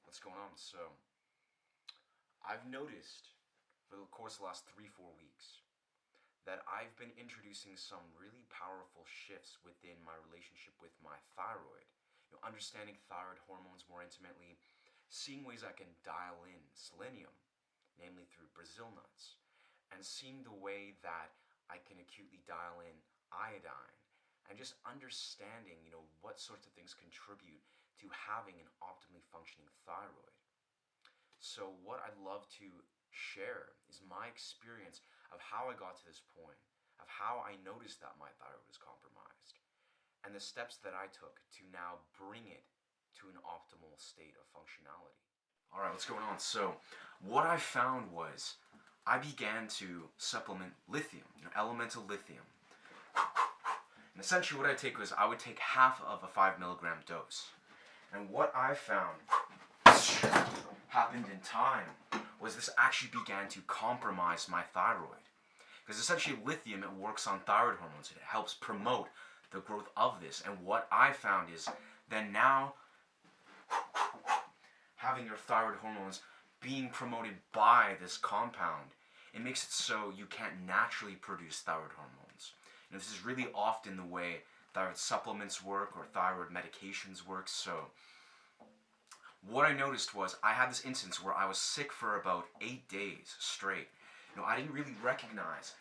What's going on? So, I've noticed for the course of the last 3-4 weeks that I've been introducing some really powerful shifts within my relationship with my thyroid. Understanding thyroid hormones more intimately, seeing ways I can dial in selenium, namely through Brazil nuts, and seeing the way that I can acutely dial in iodine, and just understanding, what sorts of things contribute to having an optimally functioning thyroid. So what I'd love to share is my experience of how I got to this point, of how I noticed that my thyroid was compromised, and the steps that I took to now bring it to an optimal state of functionality. All right, what's going on? So what I found was I began to supplement lithium, elemental lithium. And essentially what I take was I would take half of a 5 milligram dose. And what I found happened in time was this actually began to compromise my thyroid. Because essentially lithium, it works on thyroid hormones. It helps promote the growth of this. And what I found is then now having your thyroid hormones being promoted by this compound, it makes it so you can't naturally produce thyroid hormones. This is really often the way thyroid supplements work or thyroid medications work. So what I noticed was I had this instance where I was sick for about 8 days straight. I didn't really recognize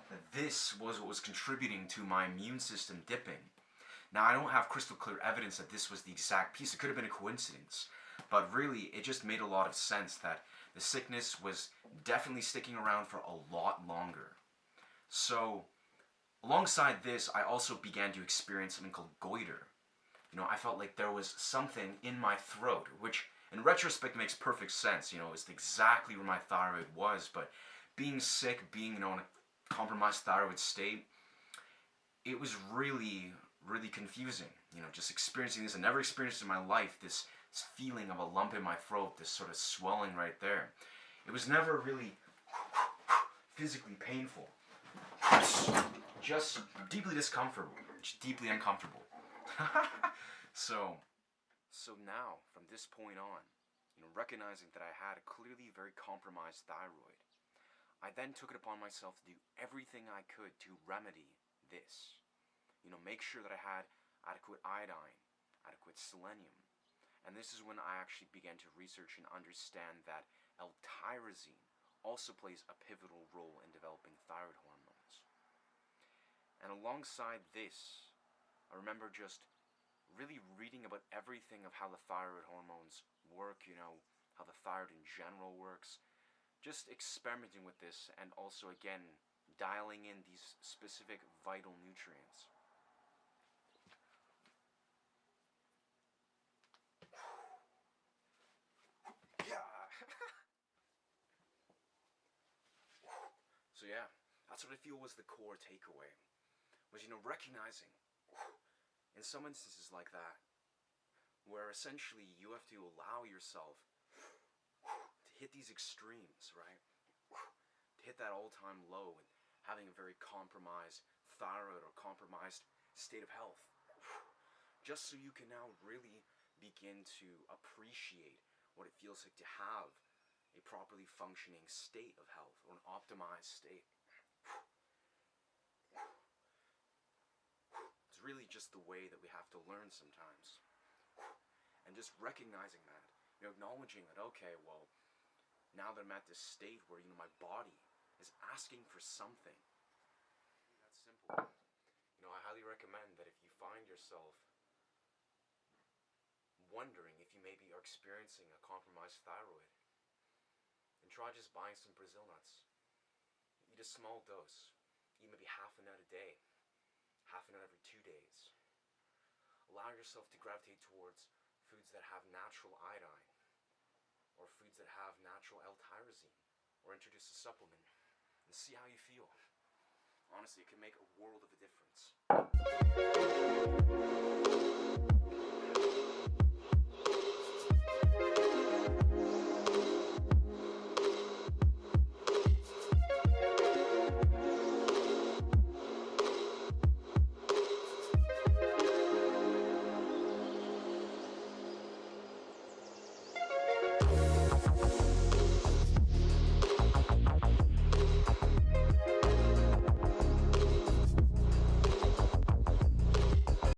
that this was what was contributing to my immune system dipping. Now, I don't have crystal clear evidence that this was the exact piece. It could have been a coincidence. But really, it just made a lot of sense that the sickness was definitely sticking around for a lot longer. So, alongside this, I also began to experience something called goiter. I felt like there was something in my throat, which in retrospect makes perfect sense. It's exactly where my thyroid was. But being sick, being, in a compromised thyroid state, it was really, really confusing. Just experiencing this. I never experienced in my life this feeling of a lump in my throat, this sort of swelling right there. It was never really physically painful. Just deeply discomfortable, just deeply uncomfortable. So now, from this point on, recognizing that I had a clearly very compromised thyroid, I then took it upon myself to do everything I could to remedy this. Make sure that I had adequate iodine, adequate selenium. And this is when I actually began to research and understand that L-tyrosine also plays a pivotal role in developing thyroid hormones. And alongside this, I remember just really reading about everything of how the thyroid hormones work, how the thyroid in general works, just experimenting with this, and also, again, dialing in these specific vital nutrients. So yeah, that's what I feel was the core takeaway, was, recognizing in some instances like that, where essentially you have to allow yourself to hit these extremes, right? To hit that all-time low and having a very compromised thyroid or compromised state of health. Just so you can now really begin to appreciate what it feels like to have a properly functioning state of health, or an optimized state. It's really just the way that we have to learn sometimes. And just recognizing that, acknowledging that, okay, well, now that I'm at this state where, my body is asking for something. That's simple. I highly recommend that if you find yourself wondering if you maybe are experiencing a compromised thyroid, then try just buying some Brazil nuts. Eat a small dose. Eat maybe half a nut a day. Half a nut every 2 days. Allow yourself to gravitate towards foods that have natural iodine, or foods that have natural L-tyrosine, or introduce a supplement, and see how you feel. Honestly, it can make a world of a difference.